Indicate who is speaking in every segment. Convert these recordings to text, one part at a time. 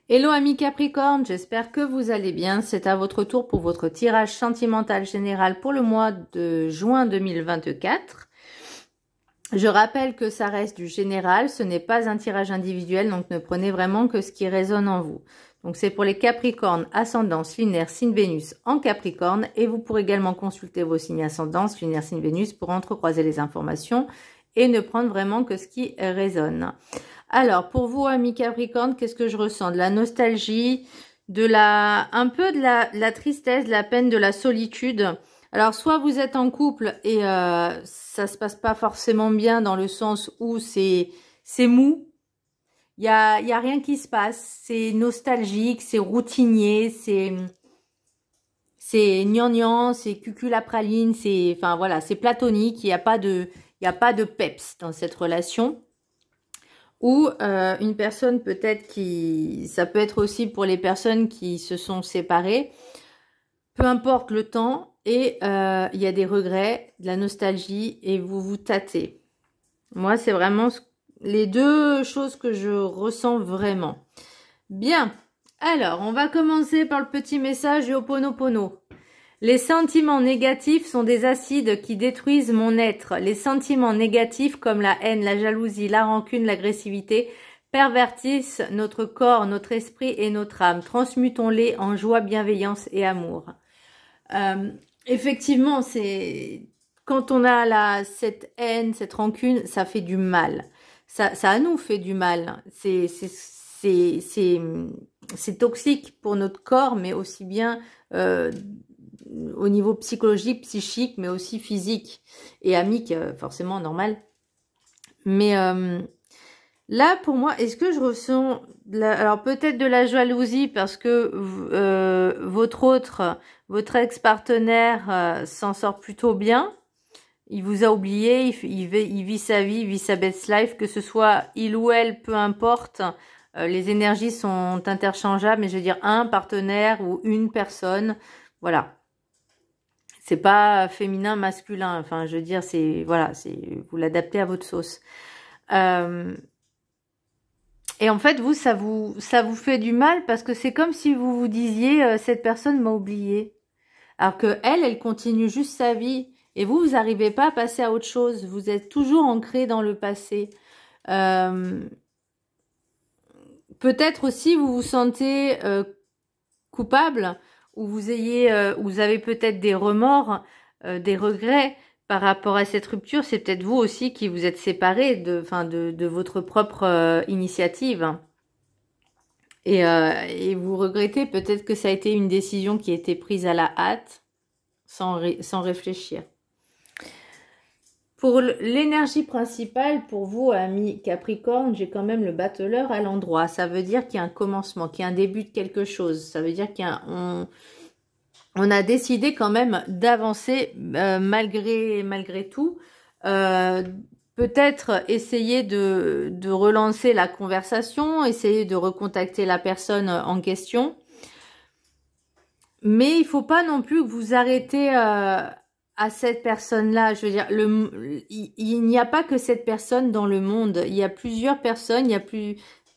Speaker 1: Hello amis Capricorne, j'espère que vous allez bien. C'est à votre tour pour votre tirage sentimental général pour le mois de juin 2024. Je rappelle que ça reste du général, ce n'est pas un tirage individuel, donc ne prenez vraiment que ce qui résonne en vous. Donc c'est pour les Capricornes, ascendance, lunaire, signe Vénus en Capricorne, et vous pourrez également consulter vos signes ascendance, lunaire, signe Vénus pour entrecroiser les informations et ne prendre vraiment que ce qui résonne. Alors, pour vous, amis Capricorne, qu'est-ce que je ressens? De la nostalgie, un peu de la tristesse, de la peine, de la solitude. Alors, soit vous êtes en couple et ça se passe pas forcément bien dans le sens où c'est mou. Il y a rien qui se passe. C'est nostalgique, c'est routinier, c'est gnangnan, c'est cuculapraline, enfin voilà, c'est platonique. Il n'y a pas de peps dans cette relation. Ou une personne peut-être ça peut être aussi pour les personnes qui se sont séparées, peu importe le temps, et il y a des regrets, de la nostalgie, et vous vous tâtez. Moi, c'est vraiment les deux choses que je ressens vraiment. Bien, alors, on va commencer par le petit message du Ho'oponopono. Les sentiments négatifs sont des acides qui détruisent mon être. Les sentiments négatifs comme la haine, la jalousie, la rancune, l'agressivité pervertissent notre corps, notre esprit et notre âme. Transmutons-les en joie, bienveillance et amour. Effectivement, quand on a cette haine, cette rancune, ça fait du mal. Ça nous fait du mal. C'est toxique pour notre corps, mais aussi bien au niveau psychologique, psychique, mais aussi physique et amique, forcément normal. Mais là, pour moi, est-ce que je ressens alors peut-être de la jalousie parce que votre ex-partenaire s'en sort plutôt bien. Il vous a oublié, il vit sa vie, il vit sa best life, que ce soit il ou elle, peu importe. Les énergies sont interchangeables, mais je veux dire un partenaire ou une personne, voilà. C'est pas féminin, masculin. Enfin, je veux dire, vous l'adaptez à votre sauce. Et en fait, ça vous fait du mal parce que c'est comme si vous vous disiez cette personne m'a oublié. Alors que elle continue juste sa vie et vous n'arrivez pas à passer à autre chose. Vous êtes toujours ancré dans le passé. Peut-être aussi vous vous sentez coupable. Ou vous avez peut-être des remords, des regrets par rapport à cette rupture. C'est peut-être vous aussi qui vous êtes séparés de votre propre initiative. Et vous regrettez peut-être que ça a été une décision qui a été prise à la hâte, sans réfléchir. Pour l'énergie principale, pour vous, amis Capricorne, j'ai quand même le battleur à l'endroit. Ça veut dire qu'il y a un commencement, qu'il y a un début de quelque chose. Ça veut dire on a décidé quand même d'avancer malgré tout. Peut-être essayer de relancer la conversation, essayer de recontacter la personne en question. Mais il faut pas non plus que vous arrêtez à cette personne-là. Je veux dire, il n'y a pas que cette personne dans le monde. Il y a plusieurs personnes.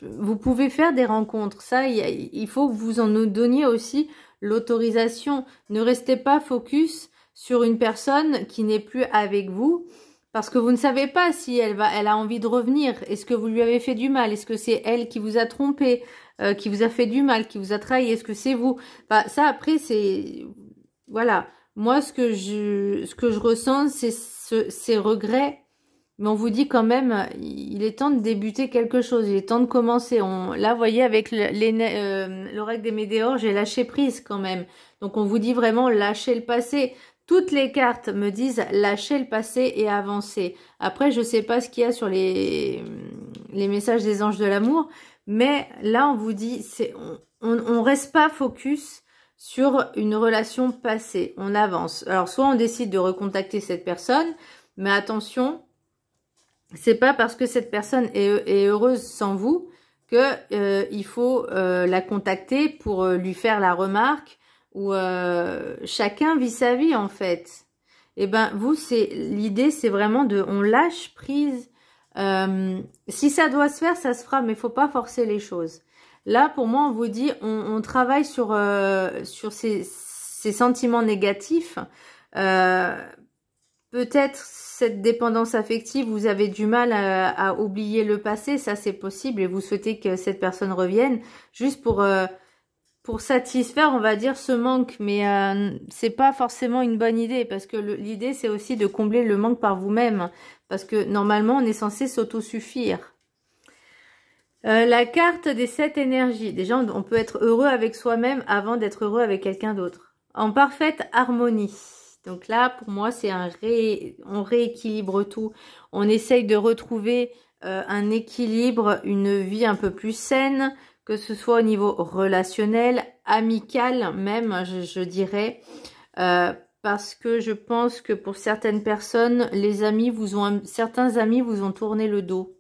Speaker 1: Vous pouvez faire des rencontres. Ça, il faut que vous en nous donniez aussi l'autorisation. Ne restez pas focus sur une personne qui n'est plus avec vous. Parce que vous ne savez pas si elle a envie de revenir. Est-ce que vous lui avez fait du mal? Est-ce que c'est elle qui vous a trompé, qui vous a fait du mal, qui vous a trahi? Est-ce que c'est vous? Bah, ça, après, voilà. Moi, ce que je ressens, c'est ces regrets. Mais on vous dit quand même, il est temps de débuter quelque chose. Il est temps de commencer. Là, vous voyez, avec l'oracle des Médéors, j'ai lâché prise quand même. Donc, on vous dit vraiment lâcher le passé. Toutes les cartes me disent lâcher le passé et avancer. Après, je sais pas ce qu'il y a sur les messages des anges de l'amour, mais là, on vous dit, on reste pas focus sur une relation passée. On avance. Alors, soit on décide de recontacter cette personne, mais attention, c'est pas parce que cette personne est heureuse sans vous que il faut la contacter pour lui faire la remarque. Où chacun vit sa vie en fait. Et ben vous, l'idée, c'est vraiment on lâche prise. Si ça doit se faire, ça se fera, mais il faut pas forcer les choses. Là, pour moi, on vous dit, on travaille sur ces sentiments négatifs. Peut-être cette dépendance affective, vous avez du mal à oublier le passé, ça c'est possible, et vous souhaitez que cette personne revienne, juste pour satisfaire, on va dire, ce manque. Mais c'est pas forcément une bonne idée, parce que l'idée, c'est aussi de combler le manque par vous-même, parce que normalement, on est censé s'autosuffire. La carte des 7 énergies. Déjà, on peut être heureux avec soi-même avant d'être heureux avec quelqu'un d'autre. En parfaite harmonie. Donc là, pour moi, c'est on rééquilibre tout. On essaye de retrouver un équilibre, une vie un peu plus saine, que ce soit au niveau relationnel, amical même, je dirais. Parce que je pense que pour certaines personnes, certains amis vous ont tourné le dos.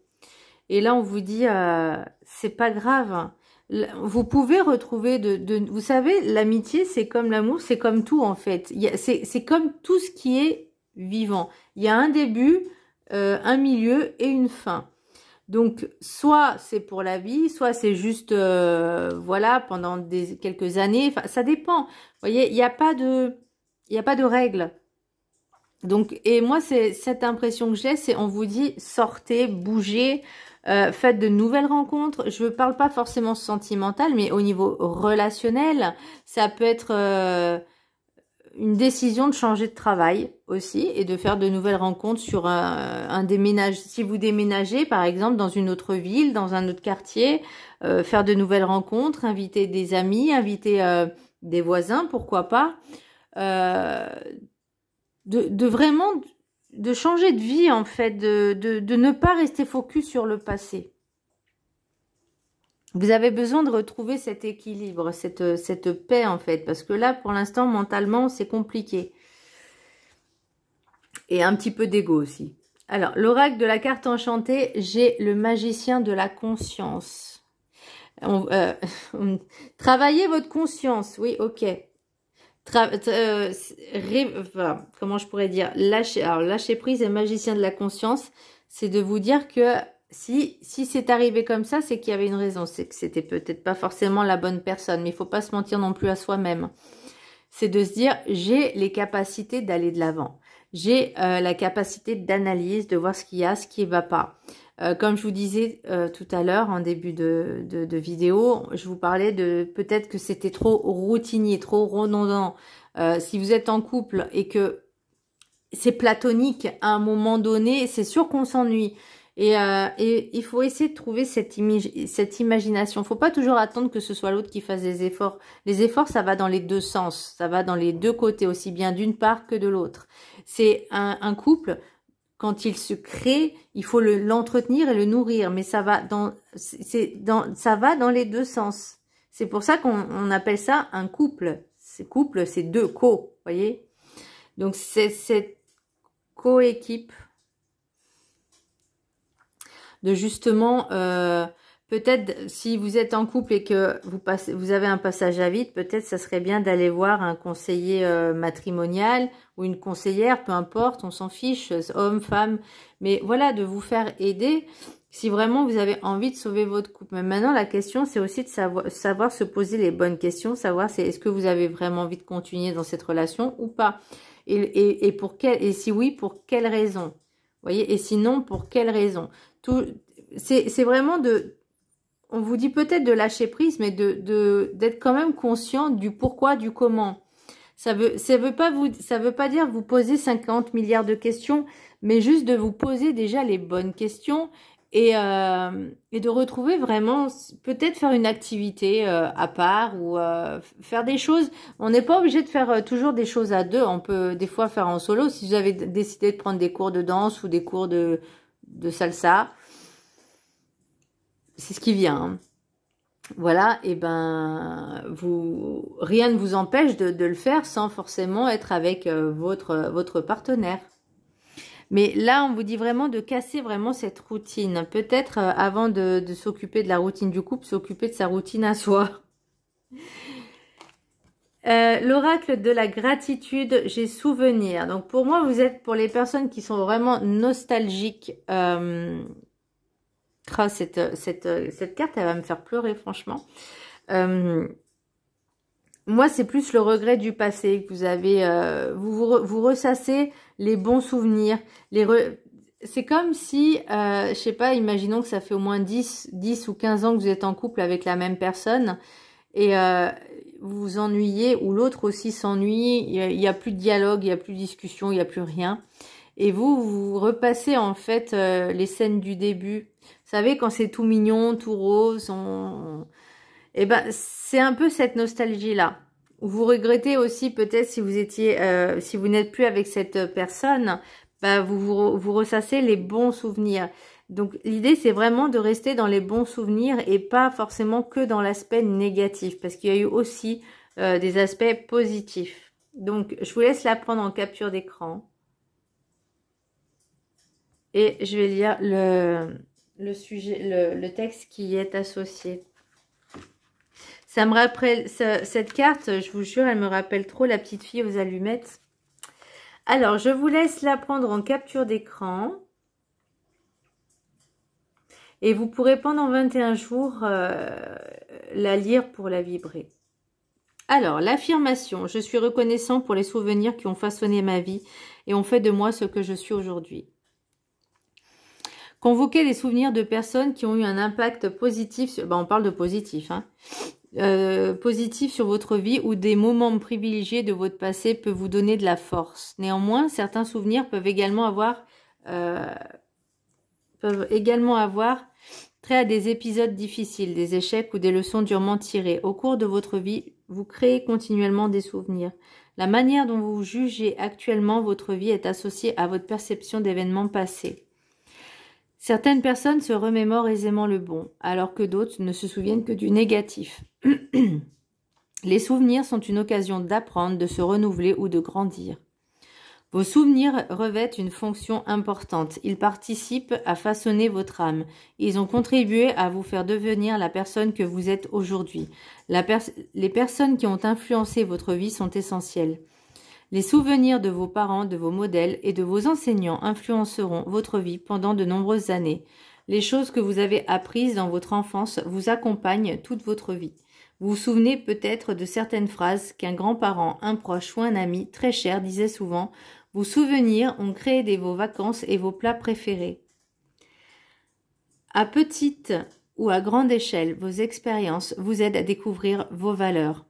Speaker 1: Et là, on vous dit, c'est pas grave. Vous pouvez retrouver vous savez, l'amitié, c'est comme l'amour, c'est comme tout en fait. C'est comme tout ce qui est vivant. Il y a un début, un milieu et une fin. Donc, soit c'est pour la vie, soit c'est juste, voilà, pendant quelques années. Enfin, ça dépend. Vous voyez, il n'y a pas de règles. Donc, et moi, c'est cette impression que j'ai, c'est on vous dit, sortez, bougez. Faites de nouvelles rencontres. Je ne parle pas forcément sentimental, mais au niveau relationnel, ça peut être une décision de changer de travail aussi et de faire de nouvelles rencontres sur un déménage. Si vous déménagez, par exemple, dans une autre ville, dans un autre quartier, faire de nouvelles rencontres, inviter des amis, inviter des voisins, pourquoi pas. Vraiment... de changer de vie, en fait, de ne pas rester focus sur le passé. Vous avez besoin de retrouver cet équilibre, cette paix, en fait, parce que là, pour l'instant, mentalement, c'est compliqué. Et un petit peu d'ego aussi. Alors, l'oracle de la carte enchantée, j'ai le magicien de la conscience. Travaillez votre conscience, oui, ok. Comment je pourrais dire, lâcher prise et magicien de la conscience, c'est de vous dire que si c'est arrivé comme ça, c'est qu'il y avait une raison, c'est que c'était peut-être pas forcément la bonne personne, mais il faut pas se mentir non plus à soi-même. C'est de se dire, j'ai les capacités d'aller de l'avant, j'ai la capacité d'analyse, de voir ce qu'il y a, ce qui ne va pas. Comme je vous disais tout à l'heure en début de vidéo, je vous parlais de peut-être que c'était trop routinier, trop redondant. Si vous êtes en couple et que c'est platonique à un moment donné, c'est sûr qu'on s'ennuie. Et il faut essayer de trouver cette imagination. Il ne faut pas toujours attendre que ce soit l'autre qui fasse des efforts. Les efforts, ça va dans les deux sens. Ça va dans les deux côtés, aussi bien d'une part que de l'autre. C'est un couple... Quand il se crée, il faut l'entretenir et le nourrir, mais ça va ça va dans les deux sens. C'est pour ça qu'on appelle ça un couple. Couple, c'est deux voyez. Donc c'est cette coéquipe de justement peut-être si vous êtes en couple et que vous avez un passage à vide, peut-être ça serait bien d'aller voir un conseiller matrimonial ou une conseillère, peu importe, on s'en fiche, homme, femme, mais voilà, de vous faire aider si vraiment vous avez envie de sauver votre couple. Mais maintenant, la question, c'est aussi de savoir se poser les bonnes questions, savoir est-ce que vous avez vraiment envie de continuer dans cette relation ou pas, et si oui, pour quelle raison, vous voyez, et sinon, pour quelle raison. C'est vraiment on vous dit peut-être de lâcher prise, mais d'être quand même conscient du pourquoi, du comment. Ça veut pas dire vous poser 50 milliards de questions, mais juste de vous poser déjà les bonnes questions et de retrouver vraiment, peut-être faire une activité à part ou faire des choses. On n'est pas obligé de faire toujours des choses à deux. On peut des fois faire en solo. Si vous avez décidé de prendre des cours de danse ou des cours de salsa, c'est ce qui vient. Hein. Voilà, et ben rien ne vous empêche de le faire sans forcément être avec votre partenaire. Mais là, on vous dit vraiment de casser vraiment cette routine. Peut-être avant de s'occuper de la routine du couple, s'occuper de sa routine à soi. L'oracle de la gratitude, j'ai souvenir. Donc pour moi, vous êtes pour les personnes qui sont vraiment nostalgiques. Ah, cette carte, elle va me faire pleurer, franchement. Moi, c'est plus le regret du passé que vous avez. Vous ressassez les bons souvenirs. C'est comme si, je sais pas, imaginons que ça fait au moins 10 ou 15 ans que vous êtes en couple avec la même personne et vous vous ennuyez ou l'autre aussi s'ennuie. Il y a plus de dialogue, il y a plus de discussion, il y a plus rien. Et vous repassez en fait les scènes du début. Vous savez, quand c'est tout mignon, tout rose, eh ben, c'est un peu cette nostalgie-là. Vous regrettez aussi peut-être si vous étiez, si vous n'êtes plus avec cette personne, bah vous ressassez les bons souvenirs. Donc l'idée c'est vraiment de rester dans les bons souvenirs et pas forcément que dans l'aspect négatif, parce qu'il y a eu aussi des aspects positifs. Donc je vous laisse la prendre en capture d'écran. Et je vais lire le sujet, le texte qui y est associé. Ça me rappelle, cette carte, je vous jure, elle me rappelle trop la petite fille aux allumettes. Alors, je vous laisse la prendre en capture d'écran. Et vous pourrez pendant 21 jours la lire pour la vibrer. Alors, l'affirmation. Je suis reconnaissant pour les souvenirs qui ont façonné ma vie et ont fait de moi ce que je suis aujourd'hui. Convoquez les souvenirs de personnes qui ont eu un impact positif. On parle de positif, hein. Positif sur votre vie ou des moments privilégiés de votre passé peuvent vous donner de la force. Néanmoins, certains souvenirs peuvent également avoir trait à des épisodes difficiles, des échecs ou des leçons durement tirées. Au cours de votre vie, vous créez continuellement des souvenirs. La manière dont vous jugez actuellement votre vie est associée à votre perception d'événements passés. Certaines personnes se remémorent aisément le bon, alors que d'autres ne se souviennent que du négatif. Les souvenirs sont une occasion d'apprendre, de se renouveler ou de grandir. Vos souvenirs revêtent une fonction importante. Ils participent à façonner votre âme. Ils ont contribué à vous faire devenir la personne que vous êtes aujourd'hui. Les personnes qui ont influencé votre vie sont essentielles. Les souvenirs de vos parents, de vos modèles et de vos enseignants influenceront votre vie pendant de nombreuses années. Les choses que vous avez apprises dans votre enfance vous accompagnent toute votre vie. Vous vous souvenez peut-être de certaines phrases qu'un grand-parent, un proche ou un ami très cher disait souvent. Vos souvenirs ont créé vos vacances et vos plats préférés. À petite ou à grande échelle, vos expériences vous aident à découvrir vos valeurs.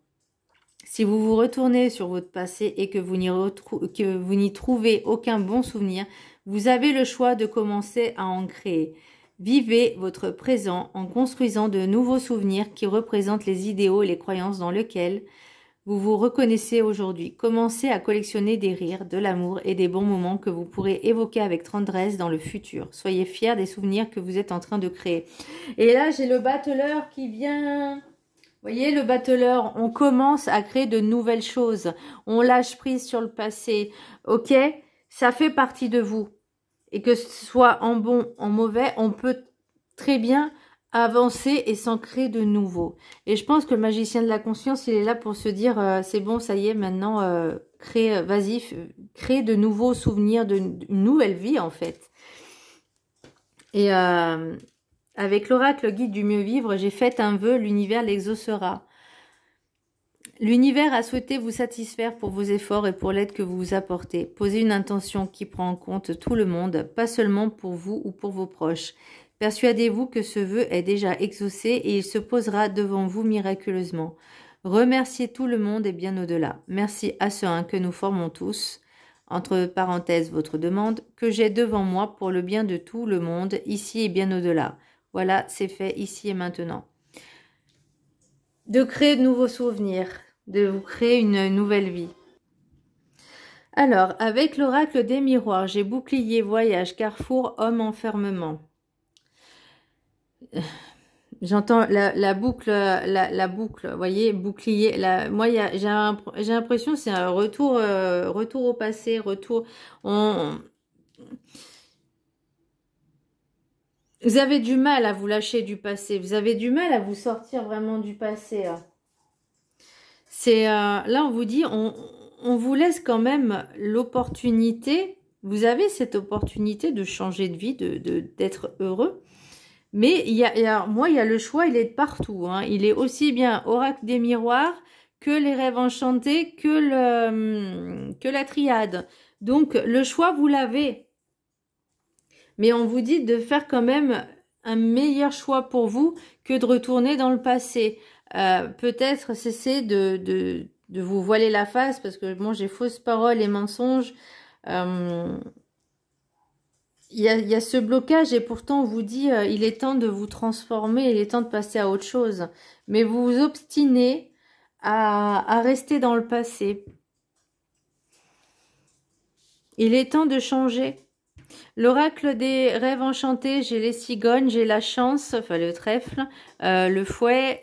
Speaker 1: Si vous vous retournez sur votre passé et que vous n'y trouvez aucun bon souvenir, vous avez le choix de commencer à en créer. Vivez votre présent en construisant de nouveaux souvenirs qui représentent les idéaux et les croyances dans lesquels vous vous reconnaissez aujourd'hui. Commencez à collectionner des rires, de l'amour et des bons moments que vous pourrez évoquer avec tendresse dans le futur. Soyez fiers des souvenirs que vous êtes en train de créer. Et là, j'ai le battleur qui vient... Vous voyez, le battleur, on commence à créer de nouvelles choses. On lâche prise sur le passé. Ok, ça fait partie de vous. Et que ce soit en bon, en mauvais, on peut très bien avancer et s'en créer de nouveau. Et je pense que le magicien de la conscience, il est là pour se dire, c'est bon, ça y est, maintenant, vas-y, crée de nouveaux souvenirs, une nouvelle vie, en fait. Et... avec l'oracle guide du mieux vivre, j'ai fait un vœu, l'univers l'exaucera. L'univers a souhaité vous satisfaire pour vos efforts et pour l'aide que vous vous apportez. Posez une intention qui prend en compte tout le monde, pas seulement pour vous ou pour vos proches. Persuadez-vous que ce vœu est déjà exaucé et il se posera devant vous miraculeusement. Remerciez tout le monde et bien au-delà. Merci à ce un que nous formons tous. Entre parenthèses, votre demande, que j'ai devant moi pour le bien de tout le monde, ici et bien au-delà. Voilà, c'est fait ici et maintenant. De créer de nouveaux souvenirs, de vous créer une nouvelle vie. Alors, avec l'oracle des miroirs, j'ai bouclier, voyage, carrefour, homme, enfermement. J'entends la boucle, vous voyez, bouclier. Moi, j'ai l'impression que c'est un retour au passé, Vous avez du mal à vous lâcher du passé. Vous avez du mal à vous sortir vraiment du passé. Là, on vous dit, on vous laisse quand même l'opportunité. Vous avez cette opportunité de changer de vie, d'être heureux. Mais alors, moi, il y a le choix, il est de partout, hein. Il est aussi bien oracle des miroirs que les rêves enchantés, que la triade. Donc, le choix, vous l'avez. Mais on vous dit de faire quand même un meilleur choix pour vous que de retourner dans le passé. Peut-être cesser de vous voiler la face, parce que moi, j'ai fausses paroles et mensonges. Il y a ce blocage et pourtant on vous dit il est temps de vous transformer, il est temps de passer à autre chose. Mais vous vous obstinez à rester dans le passé. Il est temps de changer. L'oracle des rêves enchantés, j'ai les cigognes, j'ai la chance, enfin le trèfle, le fouet,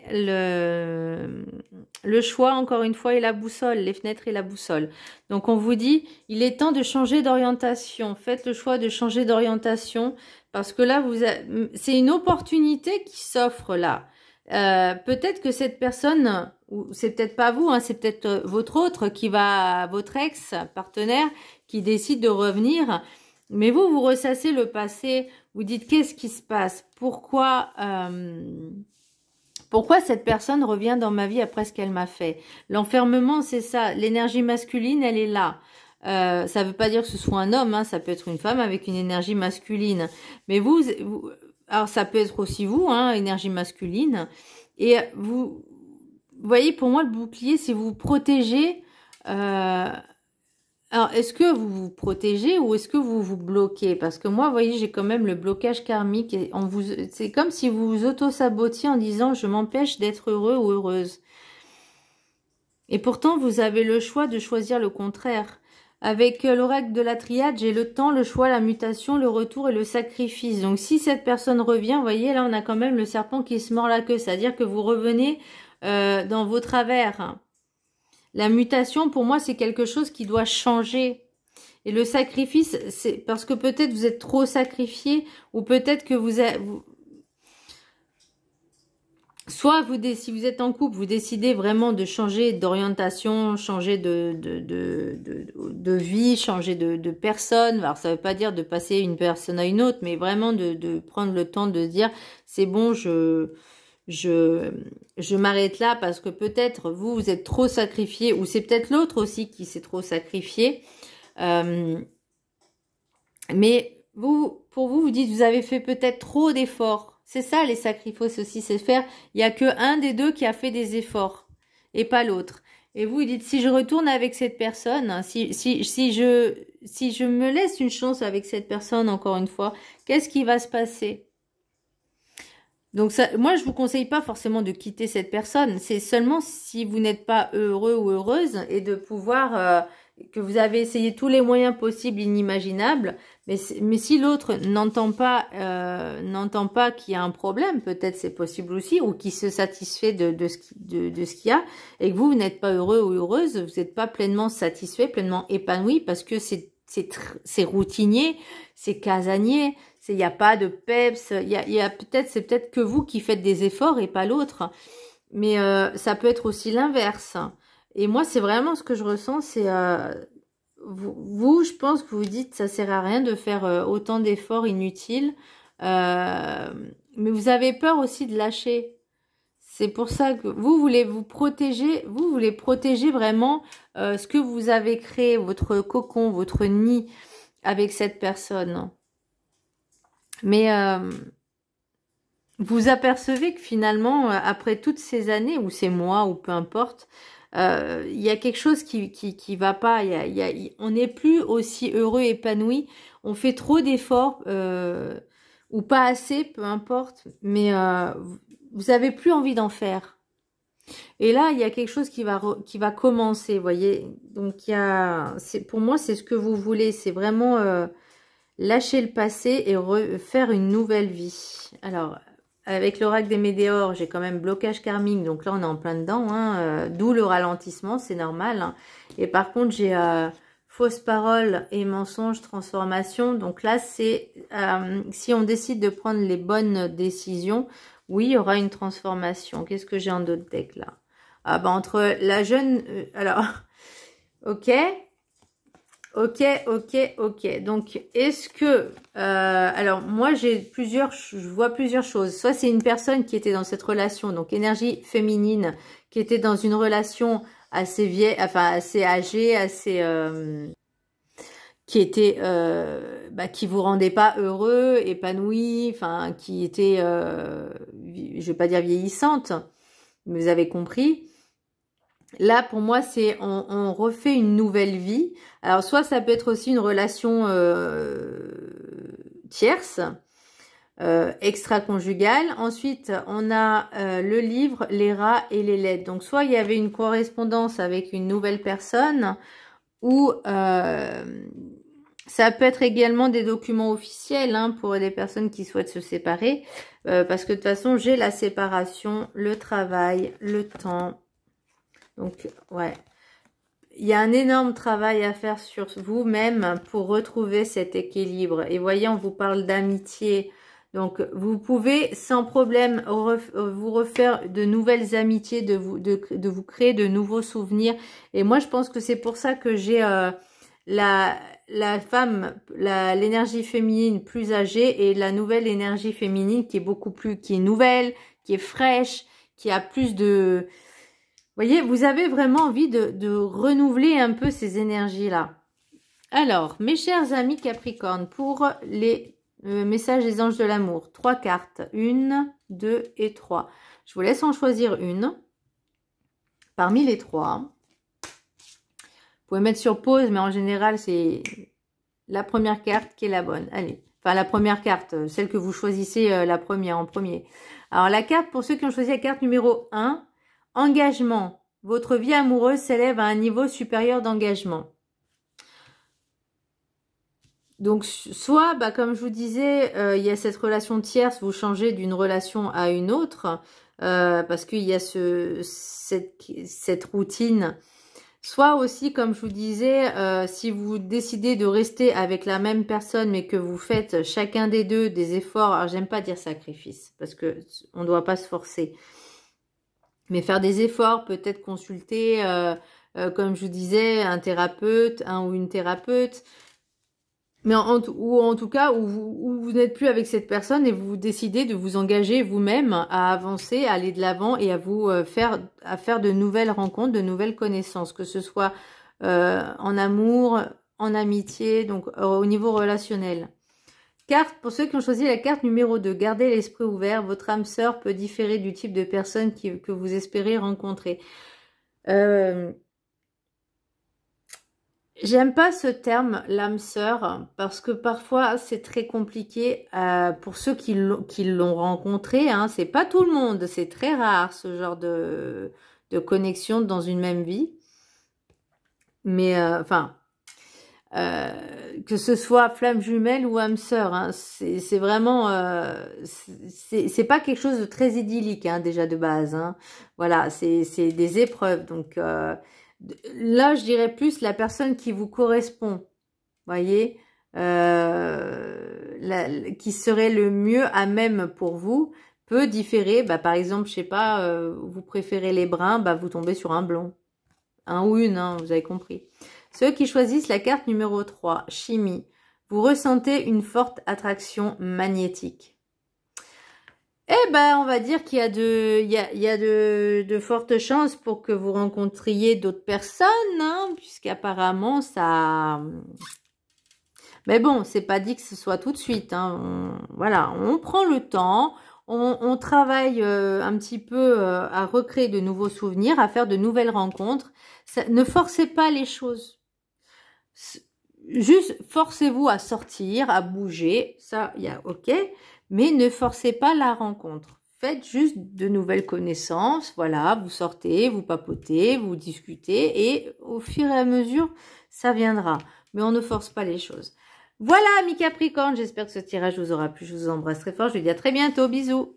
Speaker 1: le choix encore une fois et la boussole, les fenêtres et la boussole. Donc on vous dit, il est temps de changer d'orientation. Faites le choix de changer d'orientation parce que là, c'est une opportunité qui s'offre là. Peut-être que cette personne, ou c'est peut-être pas vous, hein, c'est peut-être votre autre votre ex-partenaire qui décide de revenir. Mais vous ressassez le passé, vous dites qu'est-ce qui se passe, pourquoi cette personne revient dans ma vie après ce qu'elle m'a fait. L'enfermement, c'est ça, l'énergie masculine, elle est là. Ça ne veut pas dire que ce soit un homme, hein, ça peut être une femme avec une énergie masculine. Mais alors ça peut être aussi vous, hein, énergie masculine. Et vous voyez, pour moi, le bouclier, c'est vous protéger. Alors, est-ce que vous vous protégez ou est-ce que vous vous bloquez? Parce que moi, vous voyez, j'ai quand même le blocage karmique. Et c'est comme si vous vous auto-sabotiez en disant « je m'empêche d'être heureux ou heureuse ». Et pourtant, vous avez le choix de choisir le contraire. Avec l'oracle de la triade, j'ai le temps, le choix, la mutation, le retour et le sacrifice. Donc, si cette personne revient, vous voyez, là, on a quand même le serpent qui se mord la queue. C'est-à-dire que vous revenez dans vos travers. La mutation, pour moi, c'est quelque chose qui doit changer. Et le sacrifice, c'est parce que peut-être vous êtes trop sacrifié ou peut-être que soit si vous êtes en couple, vous décidez vraiment de changer d'orientation, changer de vie, changer de personne. Alors, ça ne veut pas dire de passer une personne à une autre, mais vraiment de prendre le temps de se dire, c'est bon, je m'arrête là parce que peut-être vous êtes trop sacrifié ou c'est peut-être l'autre aussi qui s'est trop sacrifié. Mais pour vous dites vous avez fait peut-être trop d'efforts. C'est ça les sacrifices aussi, c'est faire. Il y a que un des deux qui a fait des efforts et pas l'autre. Et vous dites si je retourne avec cette personne, si je me laisse une chance avec cette personne encore une fois, qu'est-ce qui va se passer? Donc ça, moi, je vous conseille pas forcément de quitter cette personne. C'est seulement si vous n'êtes pas heureux ou heureuse et de pouvoir que vous avez essayé tous les moyens possibles, inimaginables. Mais si l'autre n'entend pas qu'il y a un problème, peut-être c'est possible aussi, ou qui se satisfait de ce qu'il y a, et que vous n'êtes pas heureux ou heureuse, vous n'êtes pas pleinement satisfait, pleinement épanoui, parce que c'est routinier, c'est casanier. Il n'y a pas de peps, c'est peut-être que vous qui faites des efforts et pas l'autre. Mais ça peut être aussi l'inverse. Et moi, c'est vraiment ce que je ressens, c'est je pense que vous dites ça sert à rien de faire autant d'efforts inutiles. Mais vous avez peur aussi de lâcher. C'est pour ça que vous voulez vous protéger, vous voulez protéger vraiment ce que vous avez créé, votre cocon, votre nid avec cette personne. Mais vous apercevez que finalement, après toutes ces années, ou ces mois, ou peu importe, il y a quelque chose qui va pas. On n'est plus aussi heureux, épanoui. On fait trop d'efforts, ou pas assez, peu importe. Mais vous avez plus envie d'en faire. Et là, il y a quelque chose qui va commencer, vous voyez. Donc, pour moi, c'est ce que vous voulez. C'est vraiment... lâcher le passé et faire une nouvelle vie. Alors, avec l'oracle des météores, j'ai quand même blocage karmique. Donc là, on est en plein dedans. Hein, d'où le ralentissement, c'est normal. Hein. Et par contre, j'ai fausses paroles et mensonges, transformation. Donc là, c'est si on décide de prendre les bonnes décisions, oui, il y aura une transformation. Qu'est-ce que j'ai en d'autres decks là? Ah bah entre la jeune... alors, ok. Ok, ok, ok. Donc, est-ce que... alors, moi, je vois plusieurs choses. Soit c'est une personne qui était dans cette relation, donc énergie féminine, qui était dans une relation assez vieille, enfin, assez âgée, assez... qui était... qui vous rendait pas heureux, épanoui, enfin, qui était... je vais pas dire vieillissante, mais vous avez compris. Là, pour moi, c'est on refait une nouvelle vie. Alors, soit ça peut être aussi une relation tierce, extra-conjugale. Ensuite, on a le livre, les rats et les lettres. Donc, soit il y avait une correspondance avec une nouvelle personne, ou ça peut être également des documents officiels hein, pour les personnes qui souhaitent se séparer. Parce que de toute façon, j'ai la séparation, le travail, le temps. Donc, ouais. Il y a un énorme travail à faire sur vous-même pour retrouver cet équilibre. Et voyez, on vous parle d'amitié. Donc, vous pouvez sans problème vous refaire de nouvelles amitiés, de vous créer de nouveaux souvenirs. Et moi, je pense que c'est pour ça que j'ai la femme, l'énergie féminine plus âgée et la nouvelle énergie féminine qui est beaucoup plus, qui est nouvelle, qui est fraîche, qui a plus de... voyez, vous avez vraiment envie de renouveler un peu ces énergies-là. Alors, mes chers amis Capricorne, pour les messages des anges de l'amour, 3 cartes. 1, 2 et 3. Je vous laisse en choisir une parmi les 3. Vous pouvez mettre sur pause, mais en général, c'est la première carte qui est la bonne. Allez, enfin la première carte, celle que vous choisissez la première en premier. Alors, la carte, pour ceux qui ont choisi la carte numéro 1, engagement. Votre vie amoureuse s'élève à un niveau supérieur d'engagement. Donc, soit, comme je vous disais, il y a cette relation tierce, vous changez d'une relation à une autre, parce qu'il y a cette routine. Soit aussi, comme je vous disais, si vous décidez de rester avec la même personne, mais que vous faites chacun des deux des efforts, alors j'aime pas dire sacrifice, parce que on ne doit pas se forcer. Mais faire des efforts, peut-être consulter, comme je vous disais, un thérapeute, un ou une thérapeute. Mais ou en tout cas, où vous n'êtes plus avec cette personne et vous décidez de vous engager vous-même à avancer, à aller de l'avant et à vous faire de nouvelles rencontres, de nouvelles connaissances, que ce soit en amour, en amitié, donc au niveau relationnel. Carte, pour ceux qui ont choisi la carte numéro 2, gardez l'esprit ouvert, votre âme sœur peut différer du type de personne que vous espérez rencontrer. J'aime pas ce terme, l'âme sœur, parce que parfois c'est très compliqué pour ceux qui l'ont rencontré. Hein, c'est pas tout le monde, c'est très rare ce genre de connexion dans une même vie. Mais que ce soit flamme jumelle ou âme sœur, hein, c'est vraiment, c'est pas quelque chose de très idyllique hein, déjà de base. Hein. Voilà, c'est des épreuves, donc. Là, je dirais plus la personne qui vous correspond, voyez, qui serait le mieux à même pour vous, peut différer. Par exemple, je sais pas, vous préférez les bruns, vous tombez sur un blond. Un ou une, hein, vous avez compris. Ceux qui choisissent la carte numéro 3, chimie, vous ressentez une forte attraction magnétique. On va dire qu'il y a de fortes chances pour que vous rencontriez d'autres personnes, hein, puisqu'apparemment ça... Mais bon, c'est pas dit que ce soit tout de suite, hein. Voilà, on prend le temps, on travaille un petit peu à recréer de nouveaux souvenirs, à faire de nouvelles rencontres. Ne forcez pas les choses. Juste forcez-vous à sortir, à bouger, ça, il y a ok. Mais ne forcez pas la rencontre. Faites juste de nouvelles connaissances. Voilà, vous sortez, vous papotez, vous discutez et au fur et à mesure, ça viendra. Mais on ne force pas les choses. Voilà, amis Capricorne, j'espère que ce tirage vous aura plu. Je vous embrasse très fort. Je vous dis à très bientôt. Bisous.